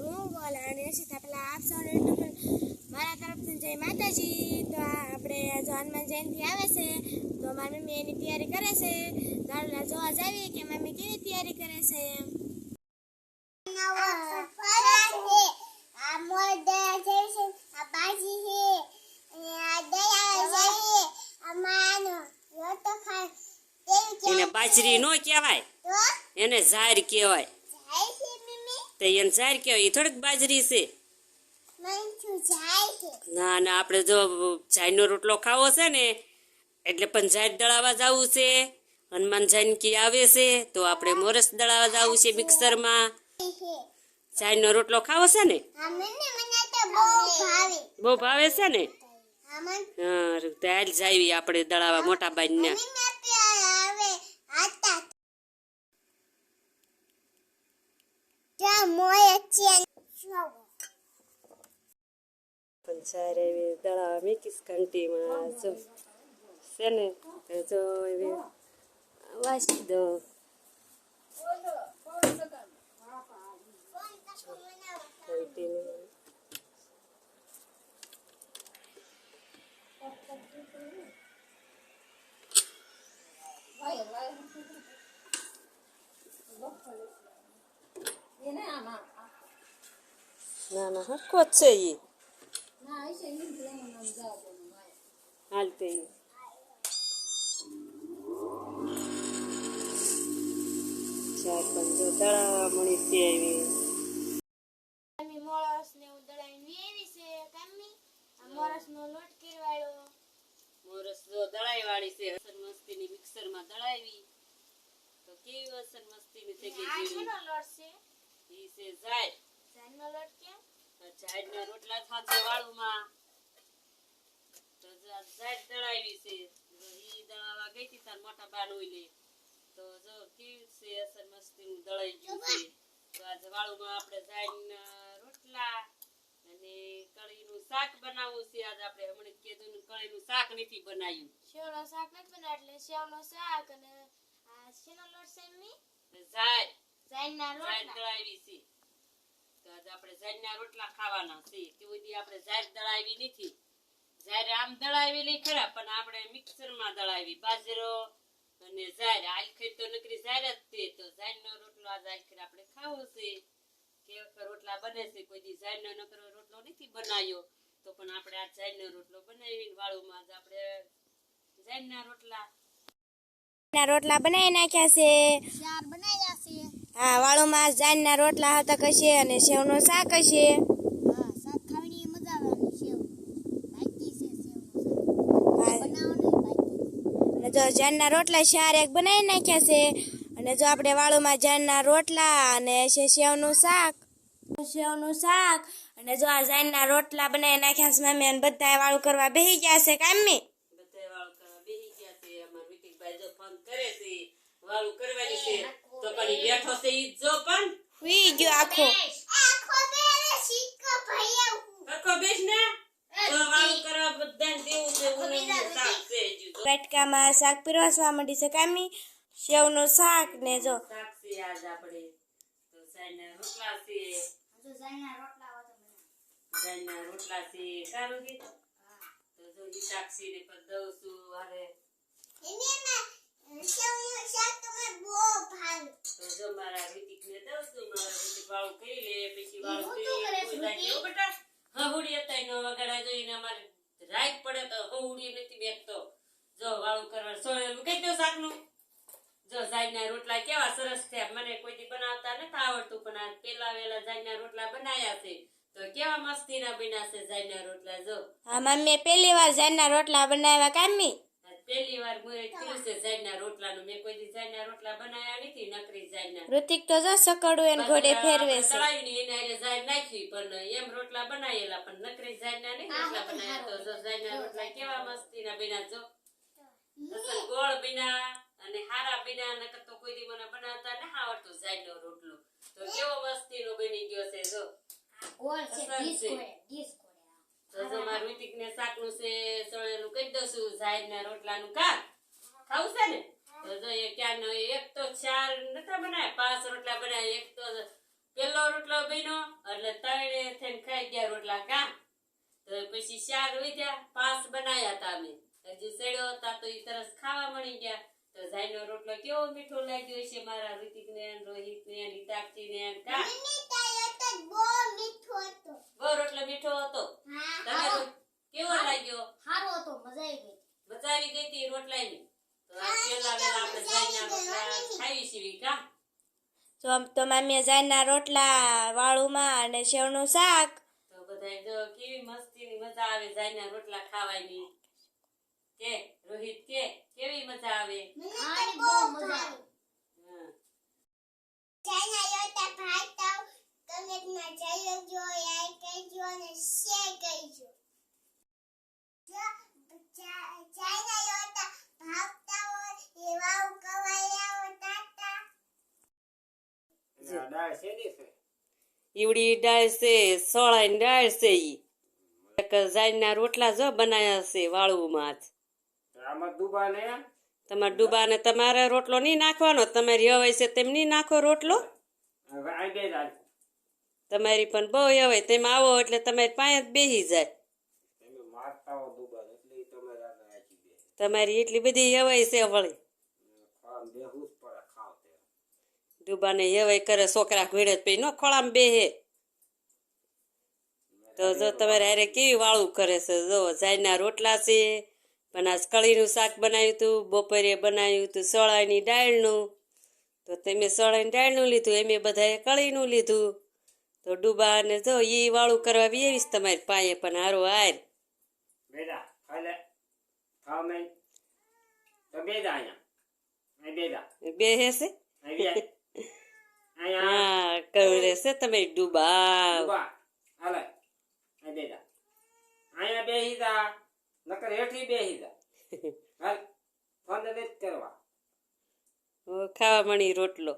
હું બોલ અને સીધા પેલા આપ સૌને મારા તરફથી જય માતાજી. તો આપણે જો હનુમાન જયંતિ આવે છે તો મારી મમ્મી એની તૈયારી કરે છે. ગાડલા જોવા જાવી કે મમ્મી કેવી તૈયારી કરે છે એમ. એને બાજરી નો કહેવાય, એને ઝાર કહેવાય. તો એને ઝાર કહેવાય, એ થોડીક બાજરી છે. ના ના, આપણે જો ઝારનો રોટલો ખાવો છે ને એટલે પણ ઝાર દળાવા જવું છે. હનુમાન જયંતી આવે છે તો આપણે મોરસ દળાવા જવું છે મિક્સરમાં. ઝારનો રોટલો ખાવો છે ને? બહુ ભાવે છે ને? હા, હાલ જાવી આપણે દળાવા મોટા બાઈને. પણ સારે એવી દળાવા મીકીશ ઘંટીમાં જો છે ને, જો એવી વાસી દો. ના ના, હરખો જ છે ઈ. હાલતે ચાર પંજો દળાવા મળી છે એવી. મોરસ ને એવું દળાવીને એવી છે કામી. આ મોરસ નો લોટ કરવાળો. મોરસ જો દળાઈ વાળી છે, હસન મસ્તીની મિક્સરમાં દળાવી તો કેવી હસન મસ્તીની થઈ ગઈ. આ શેનો લોટ છે? ઈ છે ઝાર. ઝારનો લોટ કેમ? ઝારના રોટલા થાશે વાળુમાં તો ઝાર દળાવી છે. ઈ દળાવા ગઈ હતી તાર મોટા બાન ઓઈલે તો જો કેવી છે હસન મસ્તીનું દળાઈ ગયું છે. તો આજે વાળુમાં આપણે ઝારના રોટલા અને કળીનું શાક બનાવવું છે. આજે આપણે હમણાં કીધું કળીનું શાક નથી બનાવ્યું. સેવનો શાક નથી બનાવ્યું એટલે સેવનો શાક અને આ શેનો લોટ છે એમની? ઝાર. ઝારના ઝાર રોટલા. દળાવી છે તો આજે આપણે ઝારના રોટલા ખાવાના છે. કેવી દી આપણે ઝાર દળાવી નથી. ઝાર આમ દળાવેલી ખરા પણ આપણે મિક્સરમાં દળાવી બાજરો અને ઝાર. આખેર તો નકરી ઝાર જ છે તો ઝારનો રોટલો આજે આખેર આપણે ખાવો છે. કેવા રોટલા બને છે, કોઈ દી ઝારનો નકરો રોટલો નથી બનાવ્યો તો પણ આપણે આ ઝારનો રોટલો બનાવીને વાળુમાં આજે આપણે ઝારના રોટલા બનાવી નાખ્યા છે. ચાર બનાવ્યા છે. હા, વાળુમાં ઝારના રોટલા હતા કશે અને સેવનો શાક હશે. હા, શાક ખાવાની મજા આવે. સેવ બાકી છે, સેવનો હા. શાક બનાવવાનું બાકી. અને જો ઝારના રોટલા શાર એક બનાવી નાખ્યા છે અને જો આપણે વાળુમાં ઝારના રોટલા અને સેવનું શાક અને જો આ ઝારના રોટલા બનાવી નાખ્યા છે મમ્મી અને બધા વાળું કરવા બેસી ગયા છે કામી. બધા વાળું કરવા બેસી ગયા છે. અમાર વિતિકભાઈ જો ફોન કરે છે વાળું કરવાની છે તો પણ બેઠો છે ઈ જો પણ હુઈ ગયો આખો. હરખો બેસ ને તો વાળું કરવા બધાને દેવું છે. ઉનું શાક છે હજુ તો. બેટકામાં શાક પીરસવા માંડી છે કામી. સેવનું શાક ને જો શાક છે આજ આપણે તો ઝારના રોટલા છે. ઝારના રોટલા હોતો ઝારના રોટલા છે. સારું છે તો જો ઈ શાક છે ને પર દઉં છું. અરે તો જો મારા ઋતિકને દઉં છું. મારા ઋતિક વાળું કરી લે પછી વાળું કરી લે. કોઈ જાય બેટા હહુડી હતા નો વગાડા જોઈને અમારે રાત પડે તો હહુડી નથી બેસતો. જો વાળું કરવા સોળેલું કહી દો શાકનું. જો ઝારના રોટલા કેવા સરસ થયા. મને કોઈ દી બનાવતા નથી આવડતું પણ આ પેલા વેલા ઝારના રોટલા બનાવ્યા છે તો કેવા મસ્તીના બન્યા છે ઝારના રોટલા. જો હા મમ્મીએ પહેલી વાર ઝારના રોટલા બનાવ્યા કામી. પહેલી વાર મુએ કર્યું છે ઝારના રોટલાનું. મેં કોઈ દી ઝારના રોટલા બનાવ્યા નથી. નકરી ઝારના ઋતિક તો જો સકડું એને ઘોડે ફેરવે છે. તળાવીને એને હારે ઝાર નાખી પણ એમ રોટલા બનાવેલા પણ નકરી ઝારના નહીં રોટલા બનાવ્યા. તો જો ઝારના રોટલા કેવા મસ્તીના બન્યા. જો અસલ ગોળ બન્યા અને હારા બન્યા. નકર તો કોઈ દી મને બનાવતા ન આવડતું ઝારનો રોટલો તો કેવો મસ્તીનો બની ગયો છે. જો ગોળ છે, ડીશ કોડે. તો જો મારા ઋતિકને શાકનું છે સળેલું કહી દઉં છું. ઝારના રોટલાનું કા ખાવું છે ને તો જો એ ક્યાંનો એક તો ચાર નતા બનાવ્યા, 5 રોટલા બનાવ્યા. એક તો પેલો રોટલો બન્યો એટલે ત્રણે થઈને ખાઈ ગયા રોટલા કા તો પછી 4 વધ્યા 5 બનાયા હતા અમે હજી સેડ્યો હતા તો ઈ તરસ ખાવા મળી ગયા તો જાયનો રોટલો કેવો મીઠો લાગ્યો છે મારા ઋતિક ને રોહિત ને હિતાક્ષી ને કા બહુ રોટલો મીઠો હતો તમે કેવો લાગ્યો સારો હતો, મજા આવી મજા આવી ગઈ ગઈ. હતી રોટલાની તો આ પેલા વેલા આપણે જાયના રોટલા ખાવી છીએ કા તો મમ્મીએ જાયના રોટલા વાળુમાં અને સેવનું શાક. તો બધાય જો કેવી મસ્તીની મજા આવે જાયના રોટલા ખાવાની કે રોહિત કે કેવી મજા આવે ખાવાની બહુ મજા આવી. હા. ઈવડી દાળ છે સોળાની દાળ છે ઈ એક જાયના રોટલા જો બનાયા છે વાળુમાં જ આમાં દુબાને તમારે ડૂબાને તમારે રોટલો નહીં નાખવાનો તમારી હવાય છે તેમ નહીં નાખો રોટલો આડે રાજ તમારી પણ બહુ હવાય તેમ આવો એટલે તમારી પાસે જ બેસી જાય તમે મારતા હો દુબાન એટલે ઈ તમારે આગળ રાખી દે તમારી એટલી બધી હવાય છે વળી ખાવા બેહું જ પડે ખાવ તે ડૂબાને હવાય કરે છોકરા ઘોડે પછી નો ખોળામાં બેહે તો જો તમારે હારે કેવી વાળું કરે છે જો જાયના રોટલા છે પણ આજ કળીનું શાક બનાવ્યું હતું બપોરે બનાવ્યું હતું સોળાની દાળનું તો તમે સોળાની દાળનું લીધું એમે બધાએ કળીનું લીધું તો ડૂબાને જો એ વાળું કરવા આવીશ તમારી પાસે પણ હારો હાર બેડા ખાલે ખાવ મેં તો બેડા અહીંયા અહીં બેડા બેહે છે અહીં બે અહીંયા હા કવડે છે તમારી ડૂબા દુબા હાલે અહીં બેડા અહીંયા બેહી જા નકર હેઠી બેહી જા હાલ ફોન નથી કરવા ખાવા મળી રોટલો